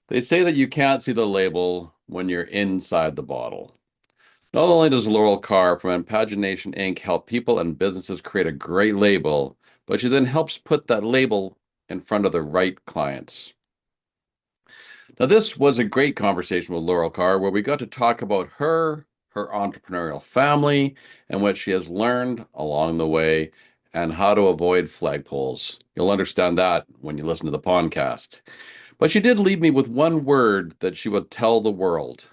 They say that you can't see the label when you're inside the bottle. Not only does Laural Carr from Impagination Inc. help people and businesses create a great label, but she then helps put that label in front of the right clients. Now, this was a great conversation with Laural Carr where we got to talk about her entrepreneurial family, and what she has learned along the way, and how to avoid flagpoles. You'll understand that when you listen to the podcast. But she did leave me with one word that she would tell the world: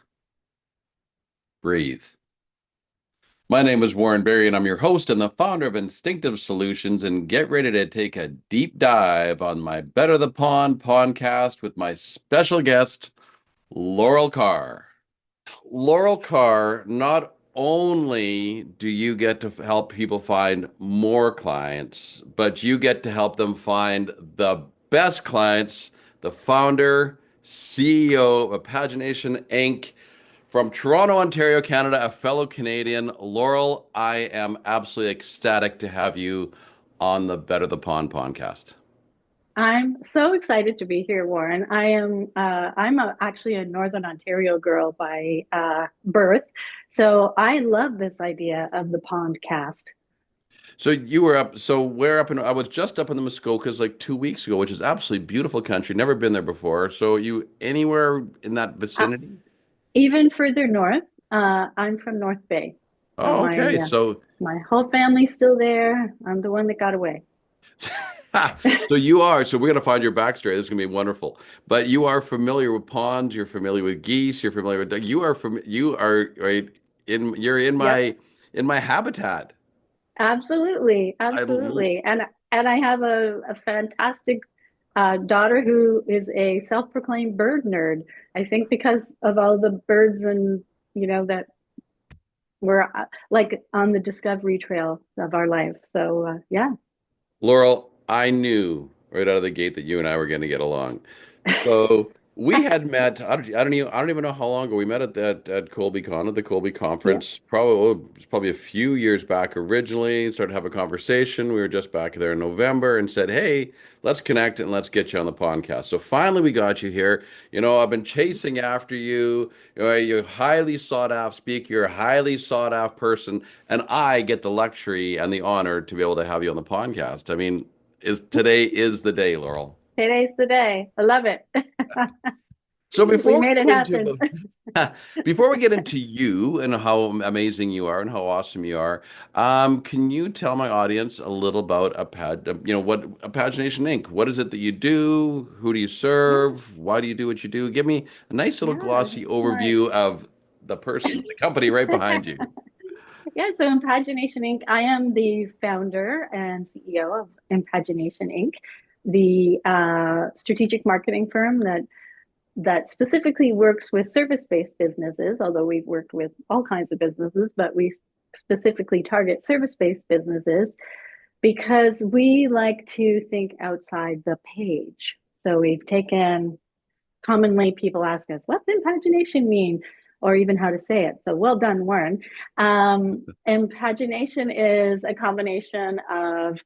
breathe. My name is Warren Berry, and I'm your host and the founder of Instinctive Solutions. And get ready to take a deep dive on my Better the Pond podcast with my special guest, Laural Carr. Laural Carr, not only do you get to help people find more clients, but you get to help them find the best clients. The founder, CEO of Impagination Inc. From Toronto, Ontario, Canada, a fellow Canadian. Laural, I am absolutely ecstatic to have you on the Better the Pond podcast. I'm so excited to be here, Warren. Actually a Northern Ontario girl by birth, so I love this idea of the Pondcast. So you were up, so where up in, I was just up in the Muskokas like 2 weeks ago, which is absolutely beautiful country. Never been there before. So you anywhere in that Uh, vicinity? Even further north, I'm from North Bay, so Oh, okay. So, my whole family's still there. I'm the one that got away. so we're going to find your backstory. This is going to be wonderful. But you are familiar with ponds. You're familiar with geese. You're familiar with, you are right you're Yep, in my habitat. absolutely, I, l- absolutely. And I have a fantastic daughter who is a self-proclaimed bird nerd. I think because of all the birds and that we're like on the discovery trail of our life. So yeah. Laurel, I knew right out of the gate that you and I were going to get along. So we had met. I don't even know how long ago we met at ColbyCon at the Colby Yeah. conference. It was probably a few years back. Originally, started to have a conversation. We were just back there in November and said, "Hey, let's connect and let's get you on the podcast." So finally, we got you here. I've been chasing after you. You're a highly sought after speaker. You're a highly sought after person, and I get the luxury and the honor to be able to have you on the podcast. I mean, is today is the day, Laurel. Today's the day. I love it. So We before we made it get happen. into before we get into you and how amazing you are and how awesome you are, can you tell my audience a little about what Impagination Inc. What is it that you do? Who do you Yeah, serve? Why do you do what you do? Give me a nice little yeah, glossy smart. overview of the company right behind you. Yeah, so Impagination Inc. I am the founder and CEO of Impagination Inc., the strategic marketing firm that specifically works with service-based businesses, although we've worked with all kinds of businesses, but we specifically target service-based businesses because we like to think outside the page. So we've taken commonly people ask us, what's impagination mean? Or even how to say it. So well done, Warren. Impagination is a combination of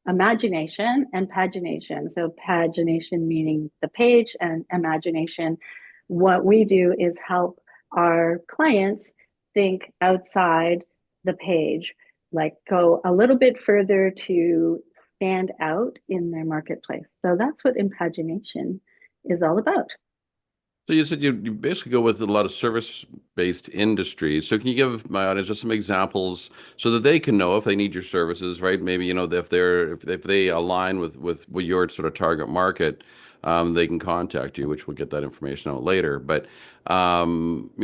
imagination and pagination. So pagination meaning the page, and imagination. What we do is help our clients think outside the page, like go a little bit further to stand out in their marketplace. So that's what impagination is all about. So you said you basically go with a lot of service-based industries. So can you give my audience just some examples so that they can know if they need your services, right? Maybe, if they align with your sort of target market, they can contact you, which we'll get that information out later. But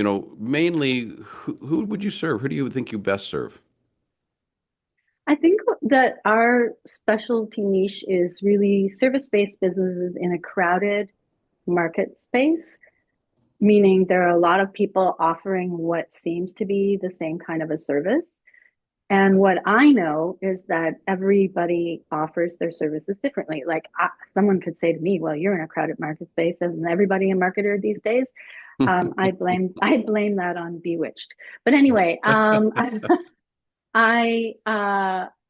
mainly who would you serve? Who do you think you best serve? I think that our specialty niche is really service-based businesses in a crowded market space, meaning there are a lot of people offering what seems to be the same kind of a service. And what I know is that everybody offers their services differently. Like someone could say to me, "Well, you're in a crowded market space, isn't everybody a marketer these days?" I blame that on Bewitched. But anyway, I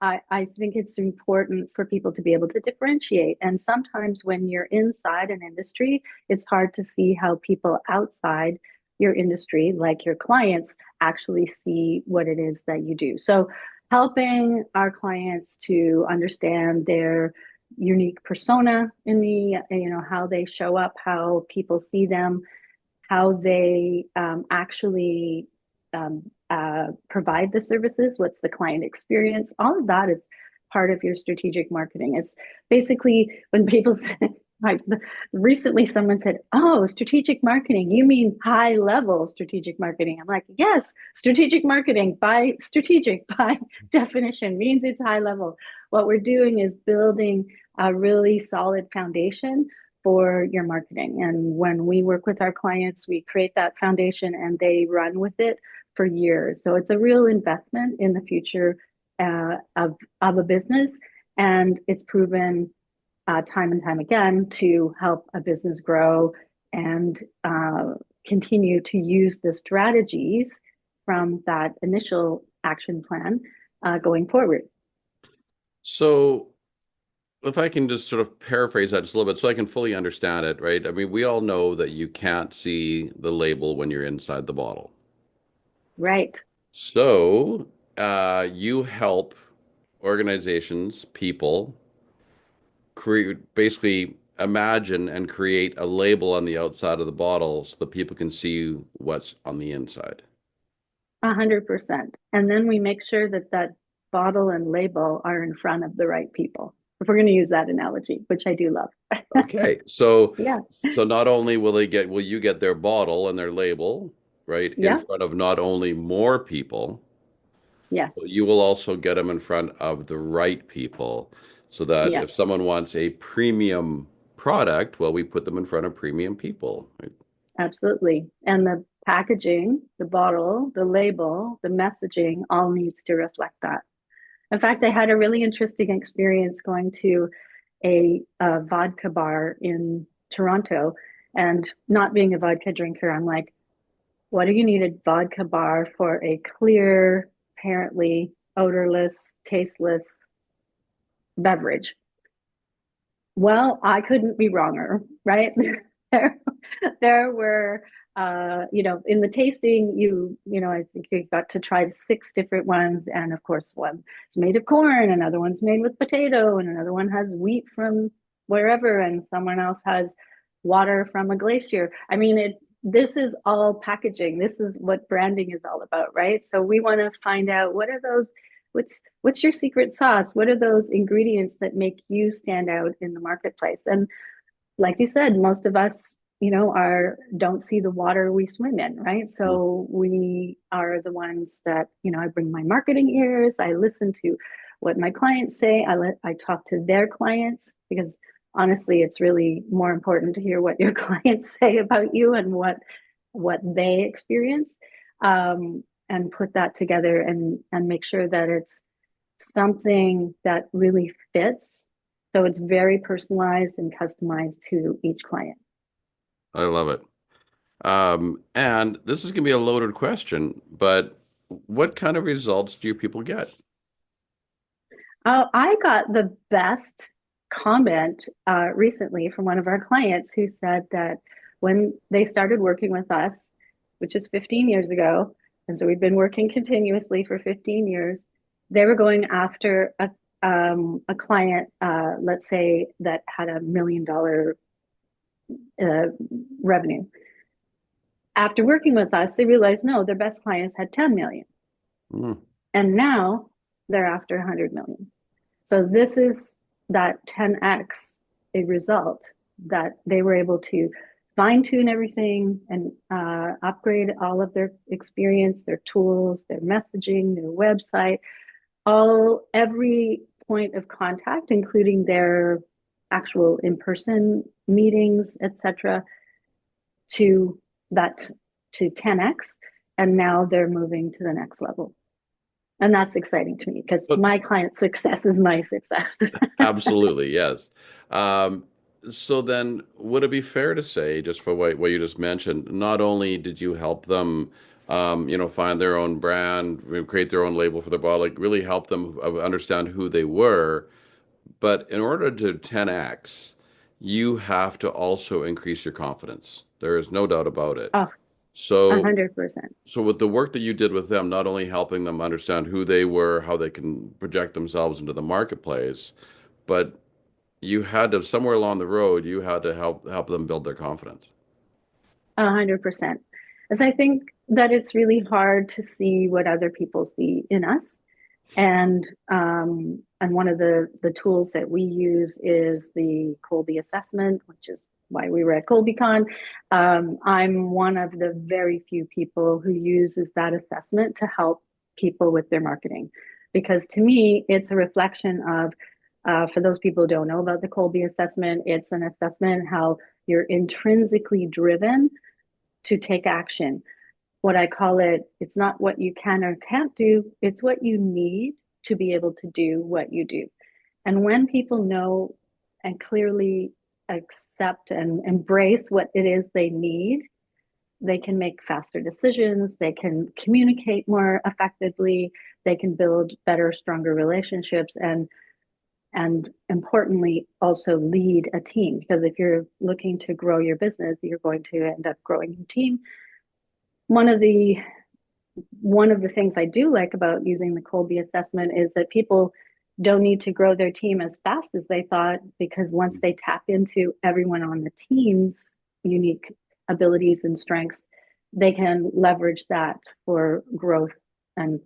I think it's important for people to be able to differentiate. And sometimes when you're inside an industry, it's hard to see how people outside your industry, like your clients, actually see what it is that you do. So helping our clients to understand their unique persona in the, how they show up, how people see them, how they actually provide the services, what's the client experience. All of that is part of your strategic marketing. It's basically when people say, like recently someone said, "Oh, strategic marketing, you mean high level strategic marketing?" I'm like, "Yes, strategic marketing by strategic by definition means it's high level. What we're doing is building a really solid foundation for your marketing. And when we work with our clients, we create that foundation and they run with it for years. So it's a real investment in the future of a business. And it's proven time and time again to help a business grow and continue to use the strategies from that initial action plan going forward. So if I can just sort of paraphrase that just a little bit so I can fully understand it, right? I mean, we all know that you can't see the label when you're inside the bottle. Right. So, you help organizations, people create, basically imagine and create a label on the outside of the bottle so that people can see what's on the inside. 100%. And then we make sure that that bottle and label are in front of the right people. If we're going to use that analogy, which I do love. Okay, so Yeah. not only will you get their bottle and their label, right, in Yeah. front of not only more people, Yes. but you will also get them in front of the right people so that Yes. if someone wants a premium product, well, we put them in front of premium people. Right? Absolutely. And the packaging, the bottle, the label, the messaging all needs to reflect that. In fact, I had a really interesting experience going to a vodka bar in Toronto. And not being a vodka drinker, I'm like, what do you need a vodka bar for a clear, apparently odorless, tasteless beverage? Well, I couldn't be wronger, right? there, there were, in the tasting, I think you got to try six different ones, and of course, one is made of corn, another one's made with potato, and another one has wheat from wherever, and someone else has water from a glacier. I mean, This is all packaging. This is what branding is all about, right? So we want to find out what are those what's your secret sauce? What are those ingredients that make you stand out in the marketplace? And like you said, most of us, are don't see the water we swim in, right? So we are the ones that, I bring my marketing ears, I listen to what my clients say, I talk to their clients because honestly, it's really more important to hear what your clients say about you and what they experience. And put that together and make sure that it's something that really fits. So it's very personalized and customized to each client. I love it. And this is going to be a loaded question, but what kind of results do people get? I got the best comment recently from one of our clients who said that when they started working with us, which is 15 years ago, and so we've been working continuously for 15 years, they were going after a client, let's say, that had $1 million uh, revenue. After working with us, they realized no, their best clients had 10 million. Mm. And now they're after 100 million. So this is that 10x a result that they were able to fine tune everything and upgrade all of their experience, their tools, their messaging, their website, every point of contact, including their actual in-person meetings, etc., to that to 10x. And now they're moving to the next level. And that's exciting to me because But my client success is my success. absolutely, yes. Um, so then, would it be fair to say, just for what you just mentioned, not only did you help them find their own brand, create their own label for their bottle, like really help them understand who they were. But in order to 10x, you have to also increase your confidence. There is no doubt about it. Oh, a So, hundred percent. so with the work that you did with them, not only helping them understand who they were, how they can project themselves into the marketplace, but you had to somewhere along the road, you had to help them build their confidence. 100%. As I think that it's really hard to see what other people see in us. And one of the tools that we use is the Colby assessment, which is why we were at ColbyCon. I'm one of the very few people who uses that assessment to help people with their marketing, because to me, it's a reflection of, for those people who don't know about the Colby assessment, it's an assessment how you're intrinsically driven to take action. What I call it, it's not what you can or can't do, it's what you need to be able to do what you do. And when people know and clearly accept and embrace what it is they need, they can make faster decisions, they can communicate more effectively, they can build better, stronger relationships, and importantly also lead a team, because if you're looking to grow your business, you're going to end up growing your team. One of the things I do like about using the Colby assessment is that people don't need to grow their team as fast as they thought, because once they tap into everyone on the team's unique abilities and strengths, they can leverage that for growth. And,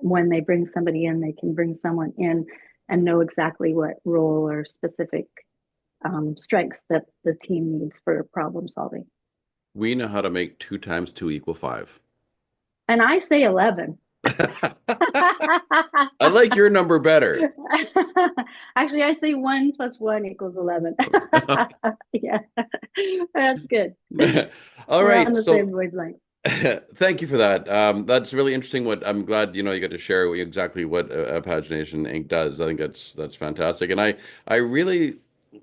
when they bring somebody in, they can bring someone in and know exactly what role or specific strengths that the team needs for problem solving. We know how to make 2 times 2 equal 5. And I say 11. I like your number better. Actually, I say 1 + 1 = 11. Yeah, that's good. All We're right. on the same So wavelength. thank you for that. That's really interesting. What I'm glad you got to share exactly what Pagination Inc. does. I think that's fantastic, and I really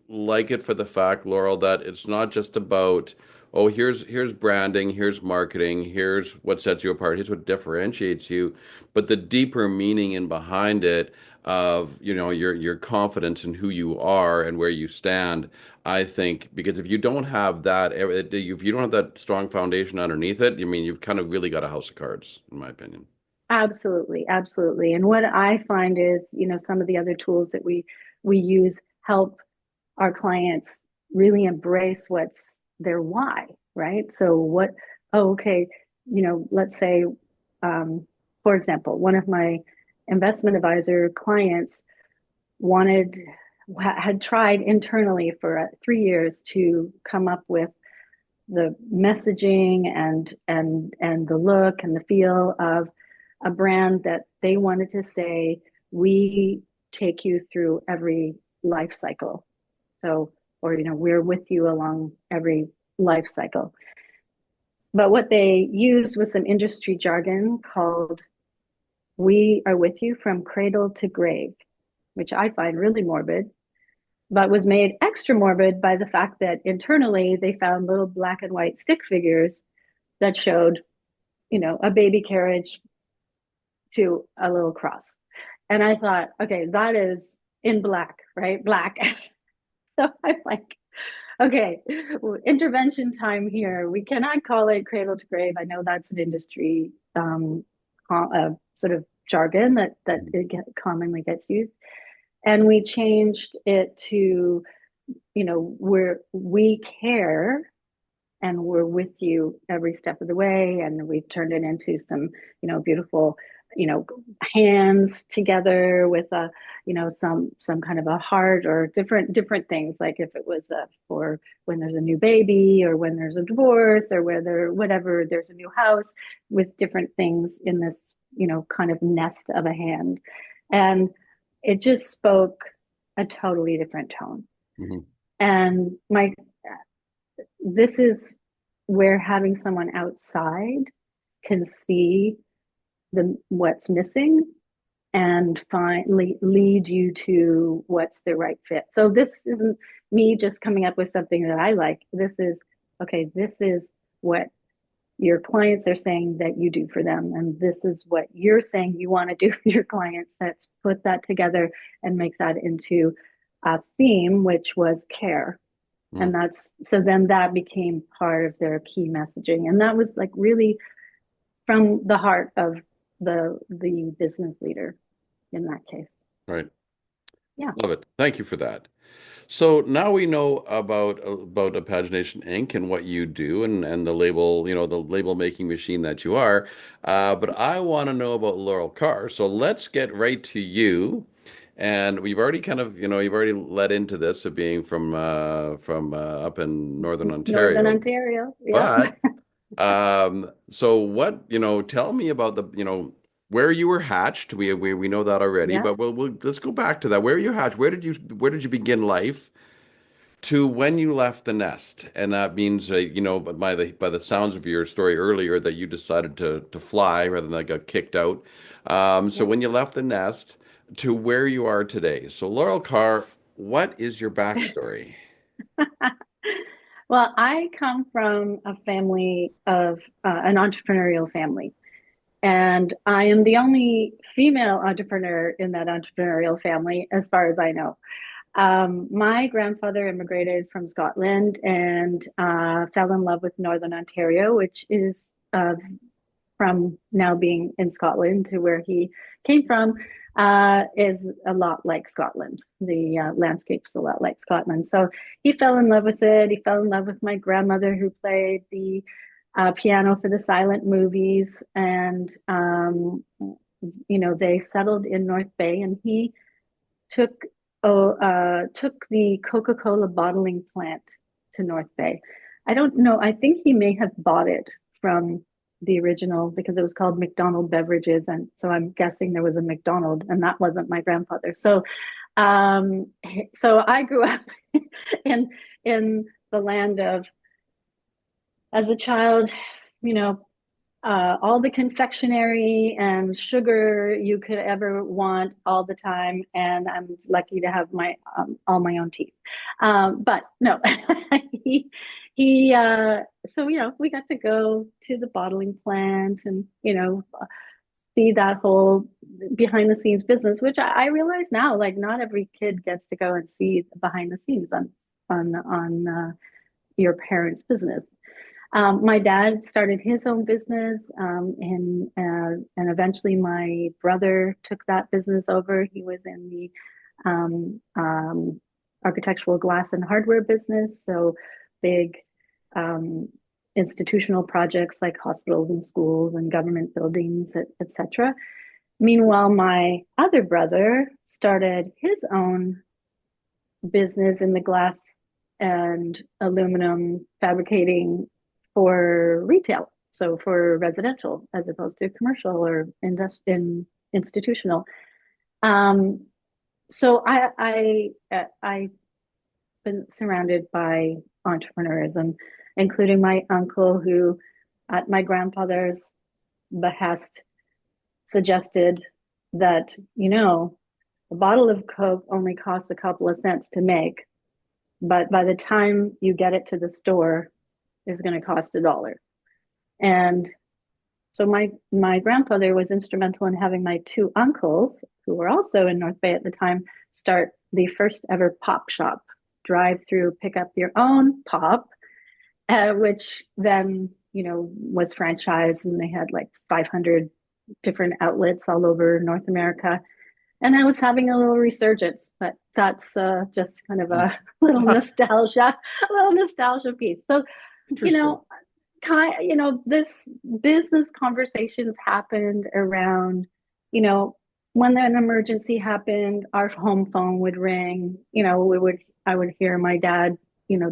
like it for the fact, Laurel, that it's not just about, oh, here's branding, here's marketing, here's what sets you apart, here's what differentiates you, but the deeper meaning in behind it of your confidence in who you are and where you stand. I think because if you don't have that, if you don't have that strong foundation underneath it, I mean, you've kind of really got a house of cards, in my opinion. Absolutely, absolutely. And what I find is, some of the other tools that we use help our clients really embrace what's their why, right? So oh, okay, let's say, um, for example, one of my investment advisor clients wanted had tried internally for 3 years to come up with the messaging and the look and the feel of a brand that they wanted to say, we take you through every life cycle. So, or, we're with you along every life cycle. But what they used was some industry jargon called, we are with you from cradle to grave, which I find really morbid, but was made extra morbid by the fact that internally they found little black and white stick figures that showed, a baby carriage to a little cross. And I thought, okay, that is in black, right? Black. So I'm like, okay, intervention time here. We cannot call it cradle to grave. I know that's an industry sort of jargon that commonly gets used. And we changed it to, we care and we're with you every step of the way. And we've turned it into some, beautiful, you know, hands together with a, some kind of a heart, or different things. Like if it was for when there's a new baby, or when there's a divorce, or whatever, there's a new house, with different things in this, kind of nest of a hand. And it just spoke a totally different tone. Mhm. And this is where having someone outside can see what's missing and finally lead you to what's the right fit. So this isn't me just coming up with something that I like. This is okay, this is what your clients are saying that you do for them. And this is what you're saying you want to do for your clients. Let's put that together and make that into a theme, which was care. Mm, And that's so then that became part of their key messaging. And that was like really from the heart of the business leader in that case. right. Yeah. Love it. Thank you for that. So now we know about Impagination Inc. and what you do and the label, the label making machine that you are. But I want to know about Laural Carr. So let's get right to you. And we've already kind of, you've already led into this of being from up in Northern Northern Ontario. Ontario. Yep. But so what, tell me about where you were hatched. We know that already, Yeah. but let's go back to that. Where you hatched? Where did you begin life? To when you left the nest, and that means but by the sounds of your story earlier that you decided to fly rather than get kicked out. So Yeah. when you left the nest to where you are today. So Laural Carr, what is your backstory? Well, I come from a family of an entrepreneurial family, and I am the only female entrepreneur in that entrepreneurial family, as far as I know. My grandfather immigrated from Scotland and fell in love with Northern Ontario, which is from now being in Scotland to where he came from, is a lot like Scotland. The landscape's a lot like Scotland. So he fell in love with it. He fell in love with my grandmother who played the piano for the silent movies. And, they settled in North Bay and he took took the Coca-Cola bottling plant to North Bay. I don't know. I think he may have bought it from the original because it was called McDonald Beverages, and so I'm guessing there was a McDonald, and that wasn't my grandfather. Um, so I grew up in the land of, as a child, you know, all the confectionery and sugar you could ever want all the time, and I'm lucky to have my all my own teeth. But no, he so we got to go to the bottling plant and see that whole behind the scenes business, which I realize now, like not every kid gets to go and see behind the scenes on your parents' business. My dad started his own business, and eventually my brother took that business over. He was in the architectural glass and hardware business, so big um, institutional projects like hospitals and schools and government buildings, etc. Meanwhile, my other brother started his own business in the glass and aluminum fabricating for retail, so for residential as opposed to commercial or institutional. Um, so I've been surrounded by entrepreneurism, including my uncle who, at my grandfather's behest, suggested that a bottle of Coke only costs a couple of cents to make, but by the time you get it to the store, is going to cost $1. And so my grandfather was instrumental in having my two uncles, who were also in North Bay at the time, start the first ever pop shop, drive through, pick up your own pop, which then was franchised, and they had like 500 different outlets all over North America. And I was having a little resurgence, but that's just kind of a little nostalgia piece. So, you Interesting. know, this business conversations happened around, you know, when an emergency happened, our home phone would ring. I would hear my dad,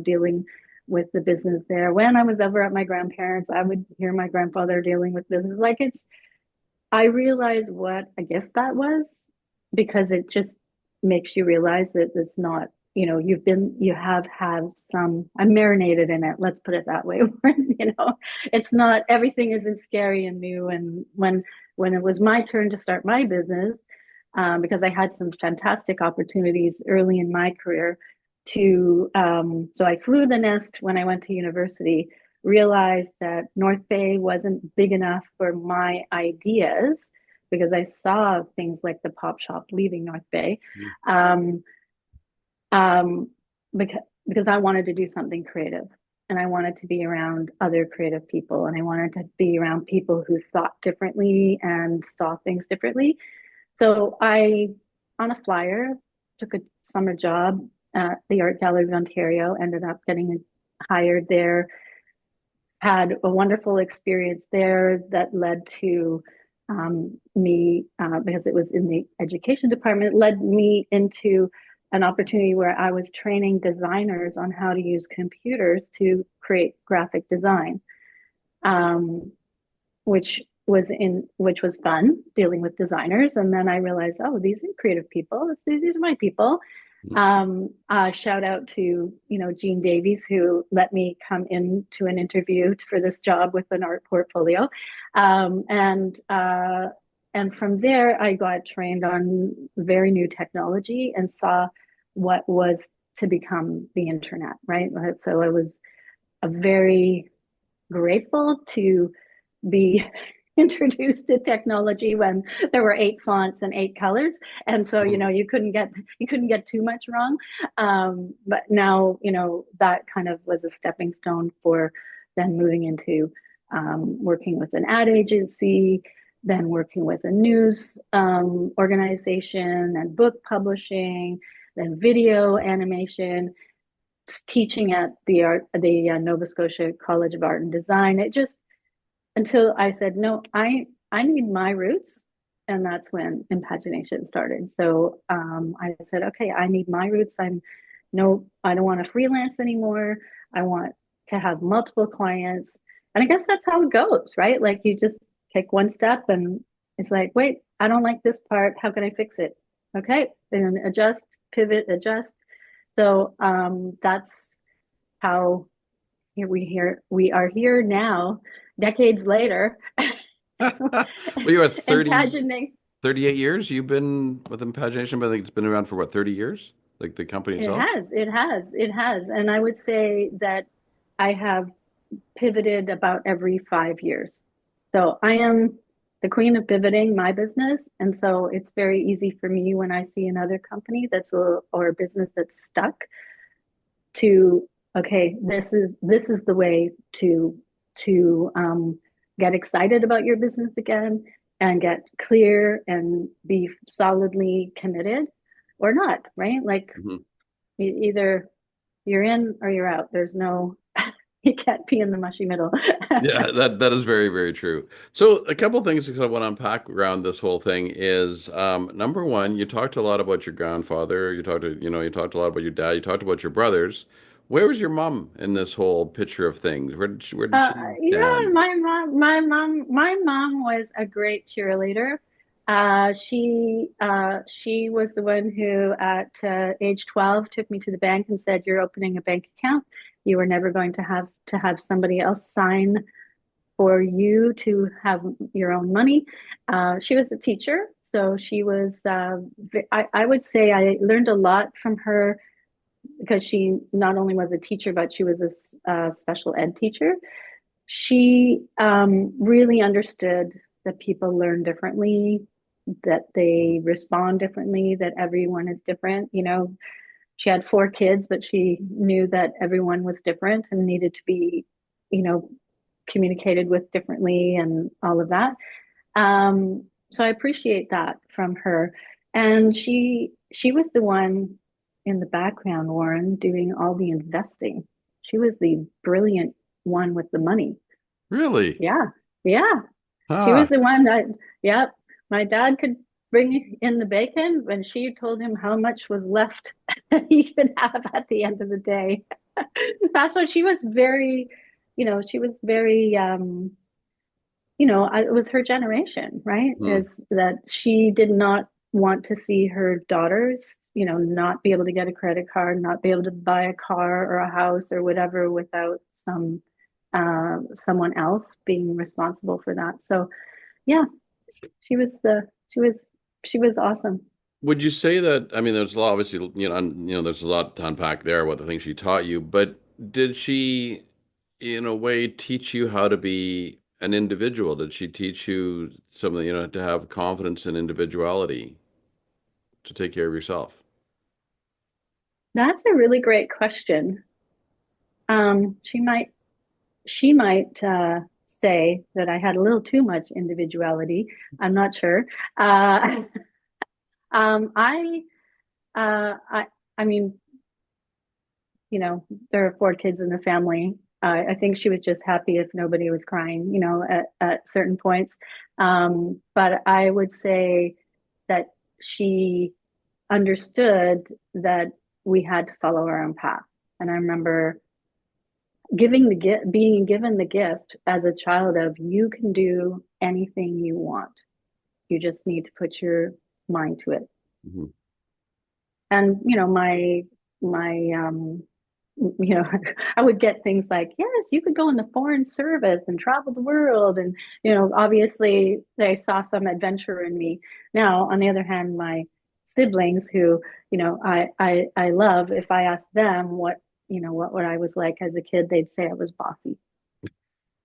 dealing with the business there. When I was over at my grandparents, I would hear my grandfather dealing with business. I realized what a gift that was because it just makes you realize that it's not, you have had some, I'm marinated in it. Let's put it that way. It's not, everything isn't scary and new. And when it was my turn to start my business, because I had some fantastic opportunities early in my career so I flew the nest when I went to university realized that North Bay wasn't big enough for my ideas because I saw things like the pop shop leaving North Bay. Um, um, because I wanted to do something creative and I wanted to be around other creative people and I wanted to be around people who thought differently and saw things differently. So I, on a flyer, took a summer job at the Art Gallery of Ontario, ended up getting hired there, had a wonderful experience there that led to me, because it was in the education department, led me into an opportunity where I was training designers on how to use computers to create graphic design, um, which was fun dealing with designers. And then I realized, oh, these are creative people. These are my people. Shout out to Gene Davies, who let me come into an interview for this job with an art portfolio, and from there I got trained on very new technology and saw what was to become the internet. Right, so I was very grateful to be introduced to technology when there were 8 fonts and 8 colors, and so you couldn't get too much wrong. But now that kind of was a stepping stone for then moving into working with an ad agency, then working with a news organization and book publishing, then video animation, teaching at the Nova Scotia College of Art and Design. It just until I said, no, I need my roots. And that's when Impagination started. So I said, okay, I need my roots. I don't want to freelance anymore. I want to have multiple clients. And I guess that's how it goes, right? Like you just take one step and it's like, wait, I don't like this part. How can I fix it? Okay, then adjust, pivot, adjust. So that's how we are here now, decades later, Well, you are 30, imagining 38 years. You've been with Impagination, but I think it's been around for what, 30 years? Like the company it itself? has. And I would say that I have pivoted about every 5 years. So I am the queen of pivoting my business. And so it's very easy for me when I see another company or a business that's stuck to, okay, this is the way to get excited about your business again and get clear and be solidly committed or not, right? Like Mhm. either you're in or you're out. There's no, you can't be in the mushy middle. Yeah, that is very, very true. So a couple things that I want to unpack around this whole thing is number one, you talked a lot about your grandfather, you talked a lot about your dad, you talked about your brothers. Where was your mom in this whole picture of things? Where did she Yeah, stand? my mom was a great cheerleader. She was the one who, at age 12, took me to the bank and said, "You're opening a bank account. You are never going to have somebody else sign for you to have your own money." She was a teacher, so she was. I would say I learned a lot from her because she not only was a teacher, but she was a special ed teacher. She really understood that people learn differently, that they respond differently, that everyone is different. She had 4 kids, but she knew that everyone was different and needed to be, you know, communicated with differently and all of that. So I appreciate that from her. And she was the one in the background, Warren, doing all the investing. She was the brilliant one with the money. Really? Yeah. Yeah. She was Huh. the one that, yep, my dad could bring in the bacon when she told him how much was left that he could have at the end of the day. That's what she was very, she was very, it was her generation, right? Hmm. Is that she did not want to see her daughters, not be able to get a credit card, not be able to buy a car or a house or whatever without someone else being responsible for that. So yeah, she was the she was awesome. Would you say that, I mean, there's a lot, obviously, there's a lot to unpack there, what the things she taught you, but did she in a way, teach you how to be an individual? Did she teach you something, to have confidence and individuality, to take care of yourself? That's a really great question. She might say that I had a little too much individuality. I'm not sure. Uh, um, I, I, I mean, there are four kids in the family. I think she was just happy if nobody was crying, at certain points. But I would say that she understood that we had to follow our own path. And I remember being given the gift as a child of you can do anything you want. You just need to put your mind to it. Hmm. And my you know I would get things like, yes, you could go in the foreign service and travel the world, and obviously they saw some adventure in me. Now on the other hand, my siblings, who I love, if I asked them what I was like as a kid, they'd say I was bossy.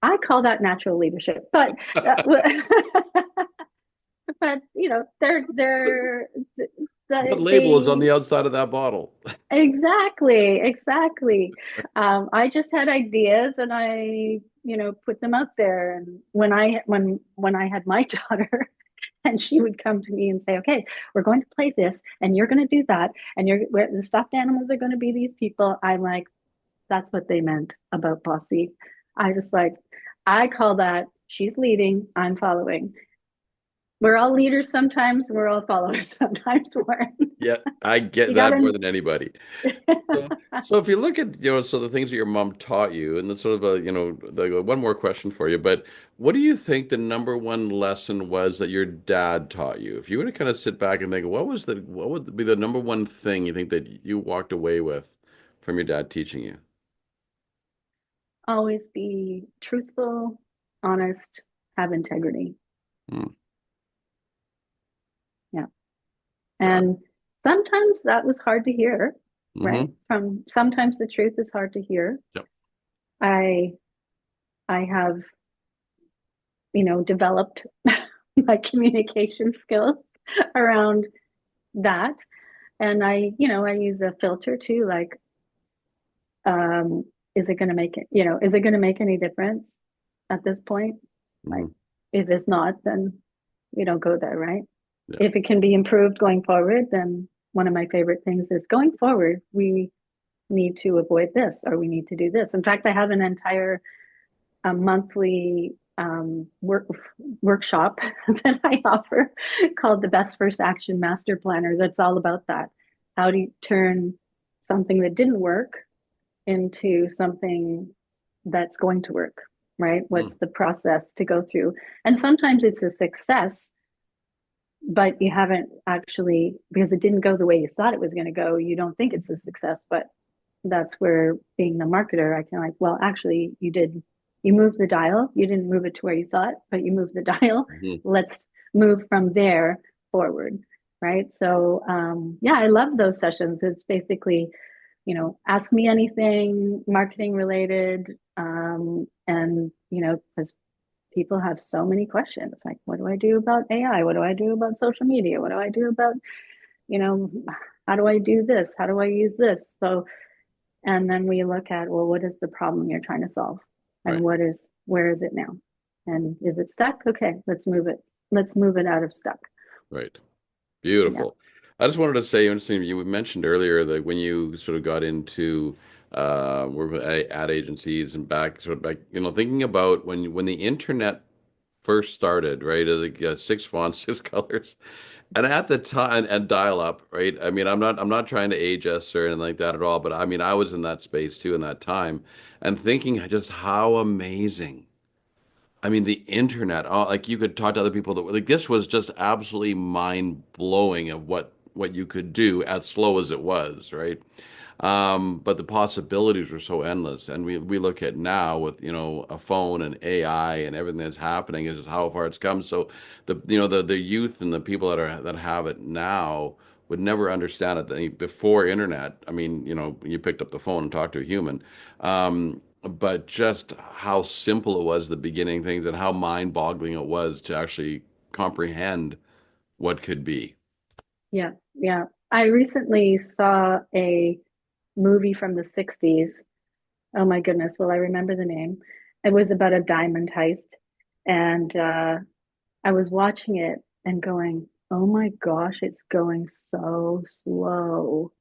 I call that natural leadership, but but What label is on they the outside of that bottle? exactly. I just had ideas and put them out there. And when I had my daughter, and she would come to me and say, "Okay, we're going to play this, and you're going to do that, and the stuffed animals are going to be these people." I'm like, "That's what they meant about bossy." I just like, I call that she's leading, I'm following. We're all leaders sometimes, we're all followers sometimes. Warren. Yeah, I get You that more gotta. than anybody. So if you look at, so the things that your mom taught you, and that's sort of one more question for you, but what do you think the number one lesson was that your dad taught you? If you were to kind of sit back and think, what would be the number one thing you think that you walked away with from your dad teaching you? Always be truthful, honest, have integrity. Hmm. Yeah. Got And sometimes that was hard to hear, it. right? Mm-hmm. From sometimes the truth is hard to hear. Yep. I I have, developed my communication skills around that. And I use a filter too, like, um, is it going to make any difference at this point? Like, Hmm. if it's not, then we don't go there, right? Yeah. If it can be improved going forward, then one of my favorite things is going forward, we need to avoid this or we need to do this. In fact, I have an entire monthly workshop that I offer called the Best First Action Master Planner. That's all about that. How do you turn something that didn't work into something that's going to work, right? Hmm. What's the process to go through? And sometimes it's a success, but you haven't actually, because it didn't go the way you thought it was going to go, you don't think it's a success. But that's where, being the marketer, I can, like, well, actually, you moved the dial. You didn't move it to where you thought, but you moved the dial. Hmm. Let's move from there forward. Right. So, yeah, I love those sessions. It's basically, ask me anything marketing related. And, because people have so many questions, like, what do I do about AI? What do I do about social media? What do I do about, you know, how do I do this? How do I use this? So, and then we look at, well, what is the problem you're trying to solve? And Right. where is it now? And is it stuck? Okay, let's move it. Let's move it out of stuck. Right. Yeah. Beautiful. I just wanted to say, you mentioned earlier that when you sort of got into work with ad agencies and thinking about when the internet first started, right? Like six fonts, six colors, and at the time, and dial up, right? I mean, I'm not trying to age us or anything like that at all, but I mean, I was in that space too in that time, and thinking just how amazing. I mean, the internet, like you could talk to other people that like this was just absolutely mind blowing of what you could do as slow as it was, right? But the possibilities were so endless, and we look at now with a phone and AI and everything that's happening is just how far it's come. So the youth and the people that have it now would never understand it before internet. I mean, you picked up the phone and talked to a human. but just how simple it was at the beginning things and how mind-boggling it was to actually comprehend what could be. Yeah, yeah. I recently saw a movie from the 60s. Oh my goodness, will I remember the name? It was about a diamond heist. And I was watching it and going, oh my gosh, it's going so slow.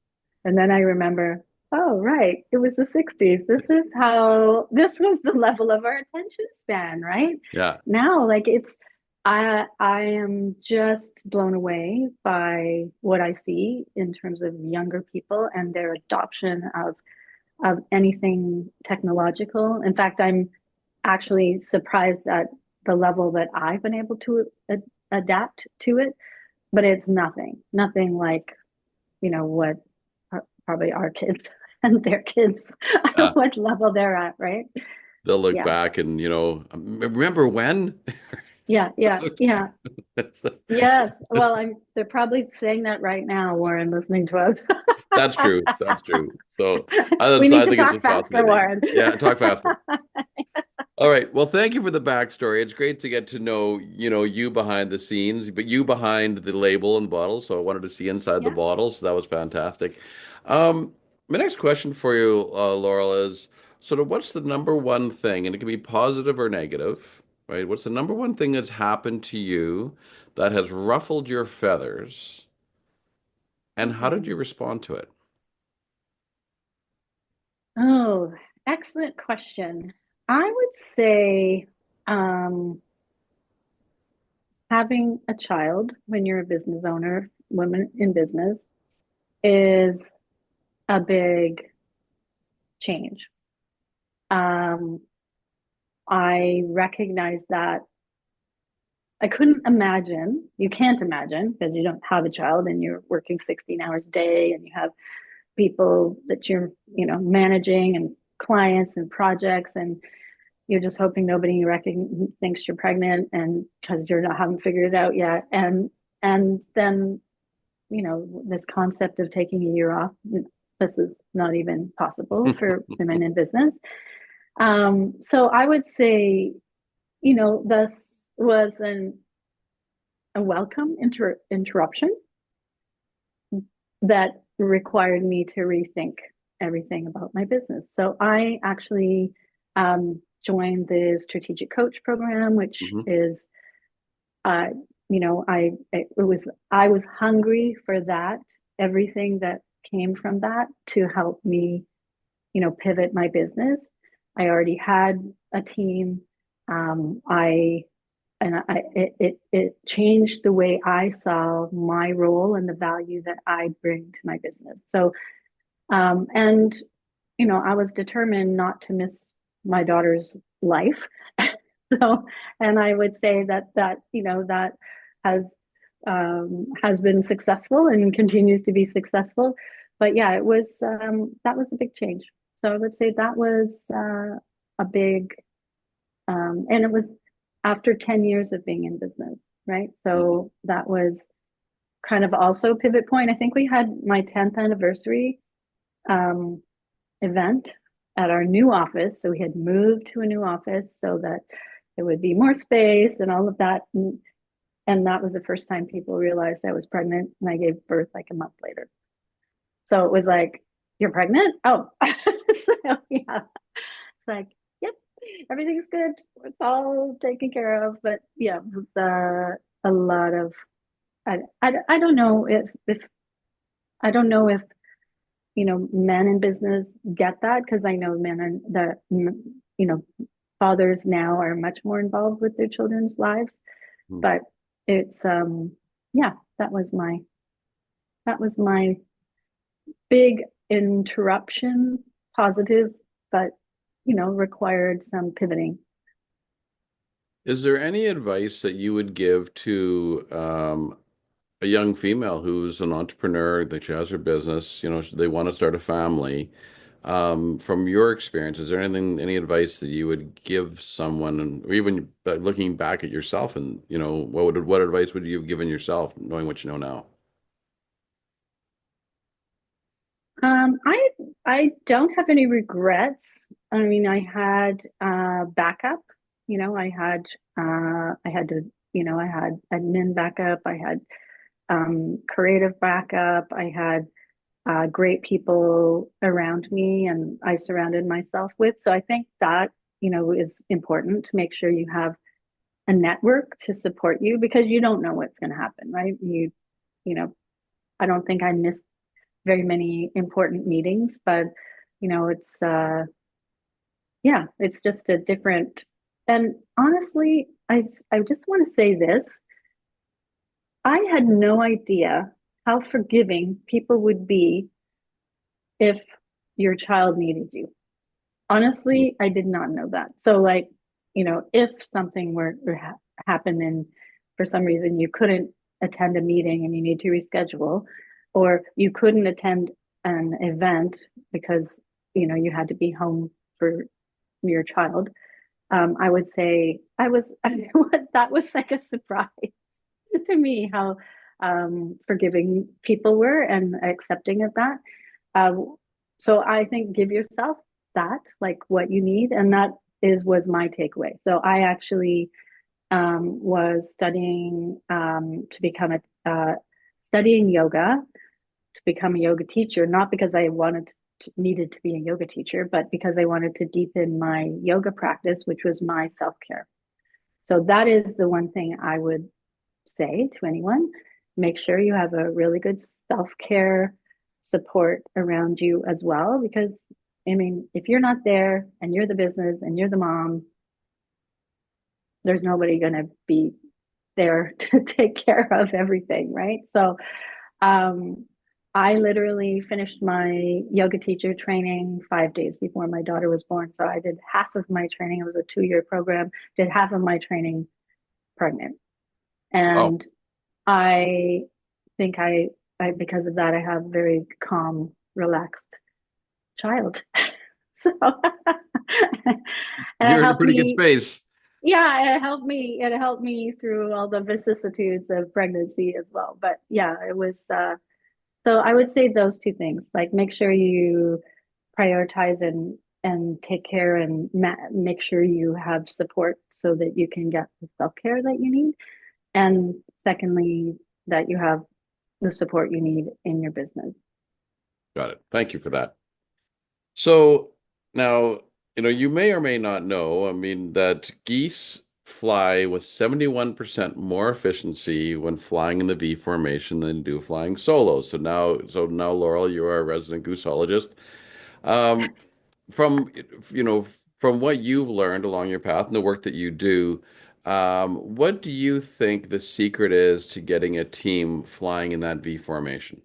And then I remember, oh, right, it was the 60s. This was the level of our attention span, right? Yeah. Now, like I am just blown away by what I see in terms of younger people and their adoption of anything technological. In fact, I'm actually surprised at the level that I've been able to adapt to it, but it's nothing like, what probably our kids and their kids, Yeah. what level they're at, right? They'll look Yeah. back and, remember when? Yeah, yeah, yeah. Yes. Well, they're probably saying that right now, Warren, listening to us. That's true. That's true. So We so need I to think it's talk just faster, fascinating. Warren. Yeah, talk faster. All right. Well, thank you for the backstory. It's great to get to know, you behind the scenes, but you behind the label and bottle. So I wanted to see inside the Yeah. bottle. So that was fantastic. My next question for you, Laurel, is sort of what's the number one thing, and it can be positive or negative, right? What's the number one thing that's happened to you that has ruffled your feathers, and how did you Hmm. respond to it? Oh, excellent question. I would say um, having a child when you're a business owner, women in business, is a big change. Um, I recognize that I couldn't imagine, you can't imagine because you don't have a child and you're working 16 hours a day and you have people that you're, managing and clients and projects, and you're just hoping nobody thinks you're pregnant and because you're not haven't figured it out yet. And then, this concept of taking a year off, this is not even possible for women in business. So I would say, this was a welcome interruption that required me to rethink everything about my business. So I actually joined the strategic coach program, which Hmm. is, uh, I was hungry for that, everything that came from that to help me, pivot my business. I already had a team. I and I it changed the way I saw my role and the value that I bring to my business. So and I was determined not to miss my daughter's life. So, and I would say that has has been successful and continues to be successful. But yeah, it was that was a big change. So I would say that was a big and it was after 10 years of being in business, right? Hmm. So that was kind of also a pivot point. I think we had my 10th anniversary um, event at our new office. So we had moved to a new office so that there would be more space and all of that. And that was the first time people realized I was pregnant, and I gave birth like a month later. So it was like, you're pregnant? Oh, so yeah, it's like, yep, everything's good. It's all taken care of. But yeah, a lot of, I don't know if I don't know if men in business get that, because I know men and fathers now are much more involved with their children's lives. But it's yeah, that was my big interruption, positive, but required some pivoting. Is there any advice that you would give to a young female who's an entrepreneur, that she has her business, they want to start a family? From your experience, is there any advice that you would give someone, and or even looking back at yourself, and what advice would you have given yourself, knowing what you know now? Um, I I don't have any regrets. I mean, I had backup, I had to, I had admin backup, I had creative backup, I had great people around me and I surrounded myself with. So I think that, is important to make sure you have a network to support you because you don't know what's going to happen, right? You know, I don't think I missed very many important meetings, but it's yeah, it's just a different. And honestly, I just want to say this. I had no idea how forgiving people would be if your child needed you. Honestly, I did not know that. So like, if something were to happen and for some reason you couldn't attend a meeting and you need to reschedule, or you couldn't attend an event because, you had to be home for your child, I would say that was like a surprise to me how forgiving people were and accepting of that. So I think give yourself that, like what you need, and that was my takeaway. So I actually was studying to become a studying yoga to become a yoga teacher, not because I needed to be a yoga teacher, but because I wanted to deepen my yoga practice, which was my self care. So that is the one thing I would say to anyone. Make sure you have a really good self care support around you as well. Because, I mean, if you're not there and you're the business and you're the mom, there's nobody going to be there to take care of everything, right? So, um, I literally finished my yoga teacher training 5 days before my daughter was born. So I did half of my training. It was a 2-year program, did half of my training pregnant. Wow. And I think because of that, I have a very calm, relaxed child. So, and it You're in a helped pretty good me, space. yeah, it helped me through all the vicissitudes of pregnancy as well. But yeah, it was, so I would say those two things, like make sure you prioritize and take care and make sure you have support so that you can get the self-care that you need. And secondly, that you have the support you need in your business. Got it. Thank you for that. So now, you may or may not know, I mean, that geese fly with 71% more efficiency when flying in the V formation than do flying solo. So now, Laurel, you are a resident gooseologist. Um, from, you know, from what you've learned along your path and the work that you do, what do you think the secret is to getting a team flying in that V formation?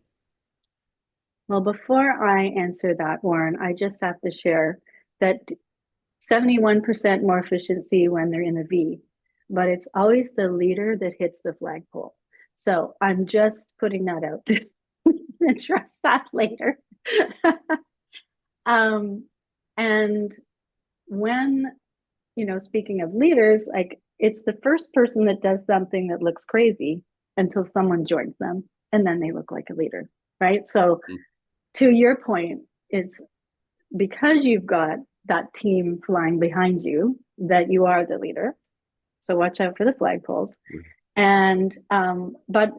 Well, before I answer that, Warren, I just have to share that 71% more efficiency when they're in a V, but it's always the leader that hits the flagpole. So I'm just putting that out there. Address that later. um, and when, speaking of leaders, like it's the first person that does something that looks crazy until someone joins them and then they look like a leader, right? So to your point, it's because you've got that team flying behind you that you are the leader. So watch out for the flagpoles. And but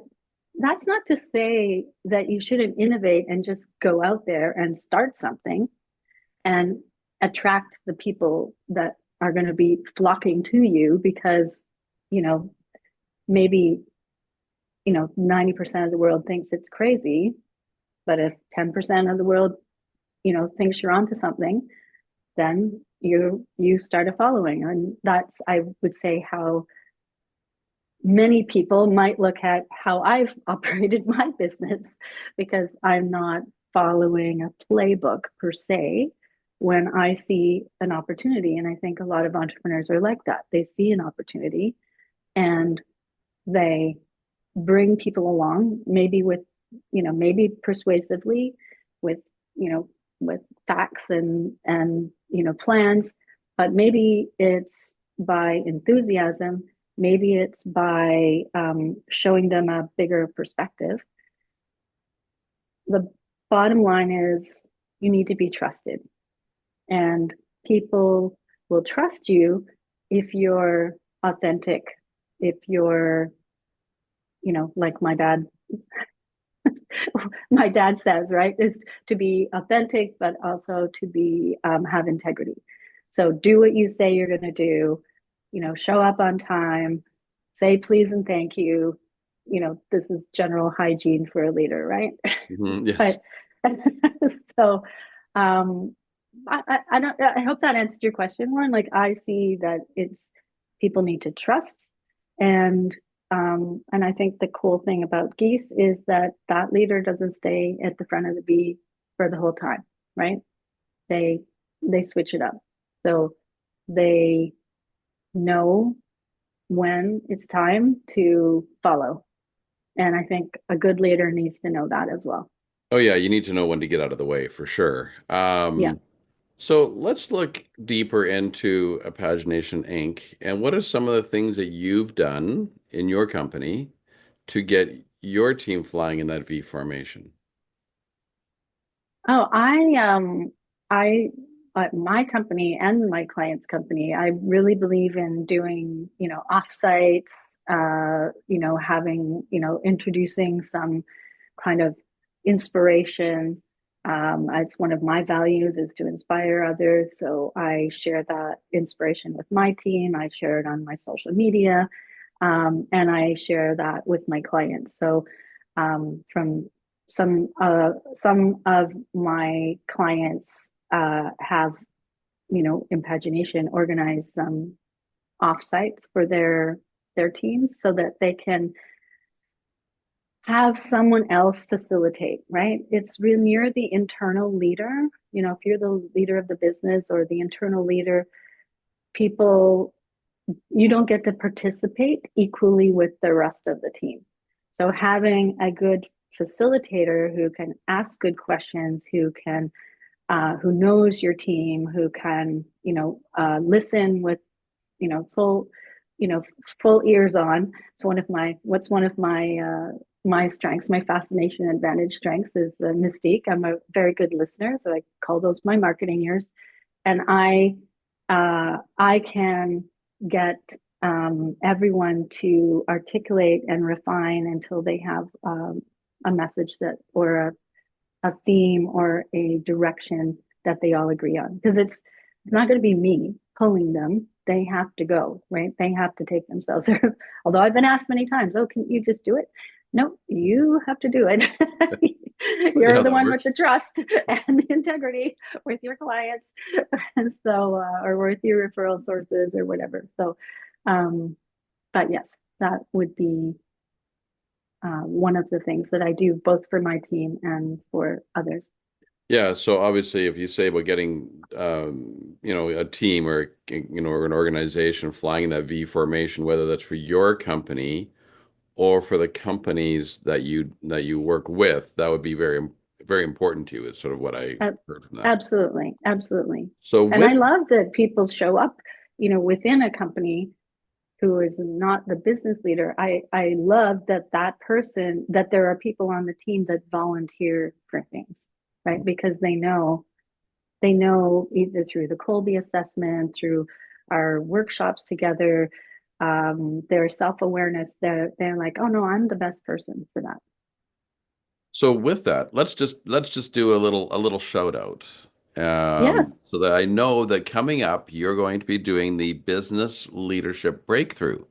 that's not to say that you shouldn't innovate and just go out there and start something and attract the people that are going to be flocking to you because you know maybe 90% of the world thinks it's crazy, but if 10% of the world thinks you're onto something, then you start a following. And that's, I would say, how many people might look at how I've operated my business, because I'm not following a playbook per se when I see an opportunity. And I think a lot of entrepreneurs are like that. They see an opportunity and they bring people along, maybe with, maybe persuasively, with, with facts and plans, but maybe it's by enthusiasm, maybe it's by showing them a bigger perspective. The bottom line is you need to be trusted. And people will trust you if you're authentic, if you're, like my dad says, right, is to be authentic, but also to be have integrity. So do what you say you're going to do, show up on time, say please and thank you. This is general hygiene for a leader, right? Mhm, yes. But so um, I don't. I hope that answered your question, Warren. Like I see that it's people need to trust, and I think the cool thing about geese is that that leader doesn't stay at the front of the bee for the whole time, right? They they switch it up, so they know when it's time to follow, and I think a good leader needs to know that as well. Oh yeah, you need to know when to get out of the way for sure. Yeah. So let's look deeper into Impagination Inc. and what are some of the things that you've done in your company to get your team flying in that V formation? Oh, I, my company and my client's company, I really believe in doing, offsites, having, introducing some kind of inspiration. It's one of my values is to inspire others. So I share that inspiration with my team. I share it on my social media, and I share that with my clients. So from some of my clients have Impagination organize some offsites for their teams so that they can have someone else facilitate, right? It's when you're the internal leader, if you're the leader of the business or the internal leader, people, you don't get to participate equally with the rest of the team. So having a good facilitator who can ask good questions, who knows your team, who can listen with full you know full ears on. It's one of my strengths, my fascination advantage strengths is the mystique. I'm a very good listener, so I call those my marketing ears, and I can get everyone to articulate and refine until they have a message that or a theme or a direction that they all agree on. Because it's not going to be me pulling them. They have to go, right? They have to take themselves. Although I've been asked many times, oh, can you just do it? No, you have to do it. Funny You're how the that one with works. the trust and the integrity with your clients, and so or with your referral sources or whatever. So, um, but yes, that would be one of the things that I do both for my team and for others. Yeah, so obviously if you say about getting a team or or an organization flying in that V formation, whether that's for your company or for the companies that you work with, that would be very important to you, is sort of what I Uh, heard from that. Absolutely, absolutely. So And I with love that people show up, within a company who is not the business leader. I love that that there are people on the team that volunteer for things, right? Because they know either through the Colby assessment, through our workshops together, their self-awareness, they're like, oh no, I'm the best person for that. So with that, let's just do a little shout out. Yes, So that I know that coming up, you're going to be doing the business leadership breakthrough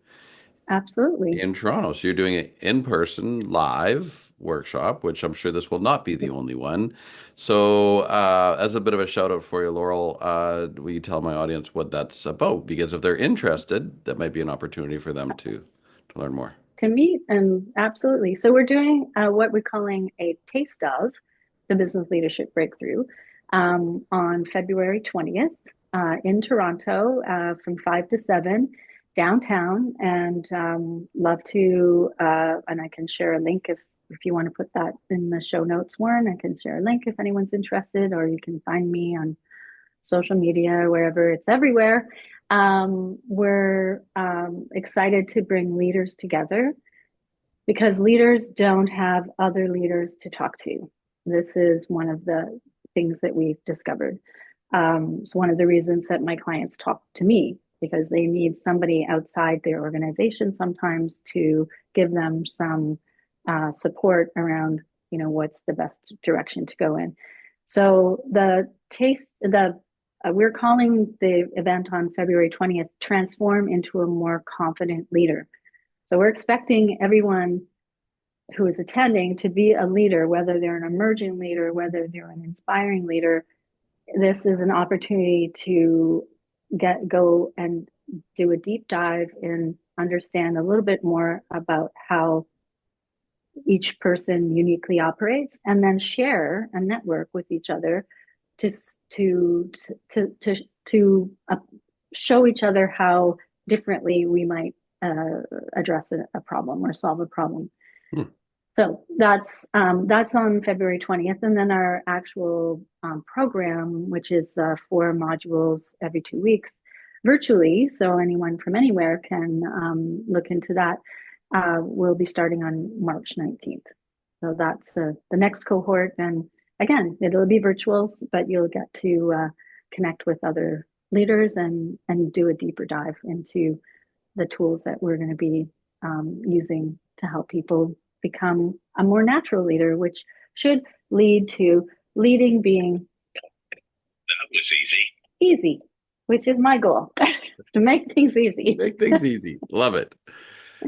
absolutely. in Toronto. So you're doing an in-person live workshop, which I'm sure this will not be the only one. So as a bit of a shout out for you, Laurel, will you tell my audience what that's about? Because if they're interested, that might be an opportunity for them to learn more. To meet and absolutely. So we're doing what we're calling a taste of the business leadership breakthrough on February 20th in Toronto from 5 to 7 downtown, and love to and I can share a link if you want to put that in the show notes, Warren. I can share a link if anyone's interested, or you can find me on social media or wherever. It's everywhere. We're excited to bring leaders together because leaders don't have other leaders to talk to. This is one of the things that we've discovered. It's one of the reasons that my clients talk to me because they need somebody outside their organization sometimes to give them some support around, what's the best direction to go in. So we're calling the event on February 20th, Transform into a More Confident Leader. So we're expecting everyone who is attending to be a leader, whether they're an emerging leader, whether they're an inspiring leader. This is an opportunity to go and do a deep dive and understand a little bit more about how each person uniquely operates, and then share and network with each other to to to show each other how differently we might address a problem or solve a problem. Hmm. So that's on February 20th, and then our actual program, which is 4 modules every 2 weeks, virtually, so anyone from anywhere can look into that. Will be starting on March 19th. So that's the next cohort, and again, it'll be virtuals, but you'll get to connect with other leaders and do a deeper dive into the tools that we're going to be using to help people become a more natural leader, which should lead to leading being That was easy. easy, which is my goal to make things easy. Make things easy. Love it.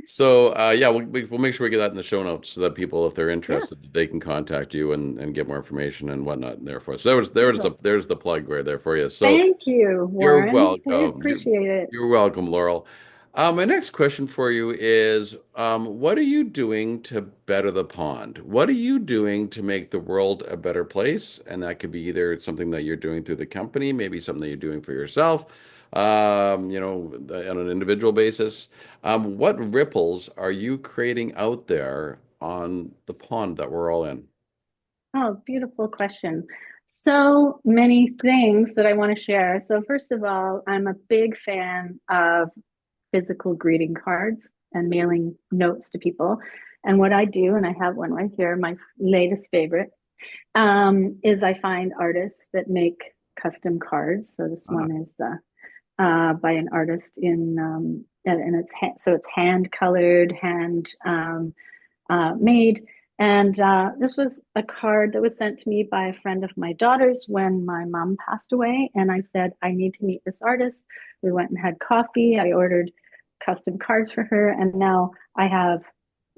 So yeah, we'll make sure we get that in the show notes so that people, if they're Yeah, interested, they can contact you and get more information and whatnot and therefore. So there's the plug right there for you. So thank you, you're Warren. I welcome. appreciate it. You're welcome, Laurel. My next question for you is, what are you doing to better the pond? What are you doing to make the world a better place? And that could be either something that you're doing through the company, maybe something that you're doing for yourself, on an individual basis. What ripples are you creating out there on the pond that we're all in? Oh, beautiful question. So many things that I want to share. So, first of all, I'm a big fan of physical greeting cards and mailing notes to people. And what I do, and I have one right here, my latest favorite, is I find artists that make custom cards. So, this Ah, one is by an artist and so it's hand colored, hand made. And this was a card that was sent to me by a friend of my daughter's when my mom passed away. And I said, I need to meet this artist. We went and had coffee. I ordered custom cards for her. And now I have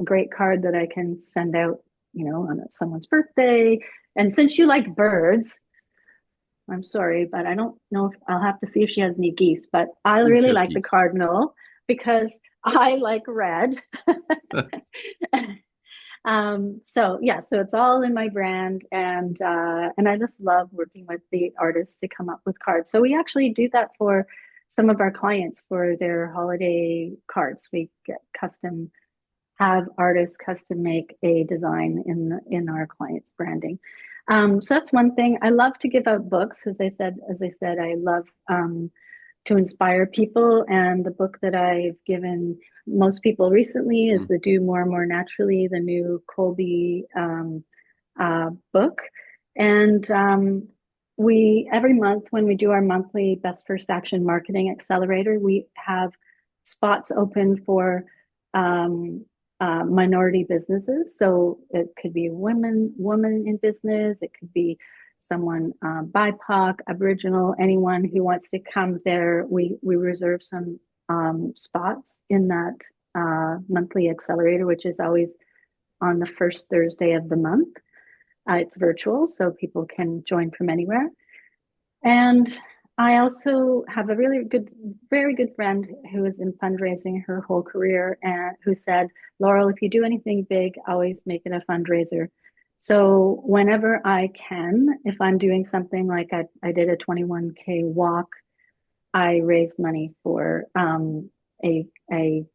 a great card that I can send out, on someone's birthday. And since you like birds, I'm sorry, but I don't know if I'll have to see if she has any geese, but I she really has like the geese. cardinal because I like red. So yeah, so it's all in my brand, and I just love working with the artists to come up with cards. So we actually do that for some of our clients for their holiday cards. We get custom have artists custom make a design in our clients' branding. So that's one thing. I love to give out books, as I said, I love to inspire people. And the book that I've given most people recently is Mm. the Do More More Naturally, the new Colby book. And we every month when we do our monthly Best First Action Marketing Accelerator, we have spots open for minority businesses. So it could be a woman in business. It could be someone BIPOC, Aboriginal, anyone who wants to come there. We reserve some spots in that monthly accelerator, which is always on the first Thursday of the month. It's virtual, so people can join from anywhere. And I also have a very good friend who is in fundraising her whole career and who said, Laurel, if you do anything big, always make it a fundraiser. So whenever I can, if I'm doing something like I did a 21K walk, I raised money for a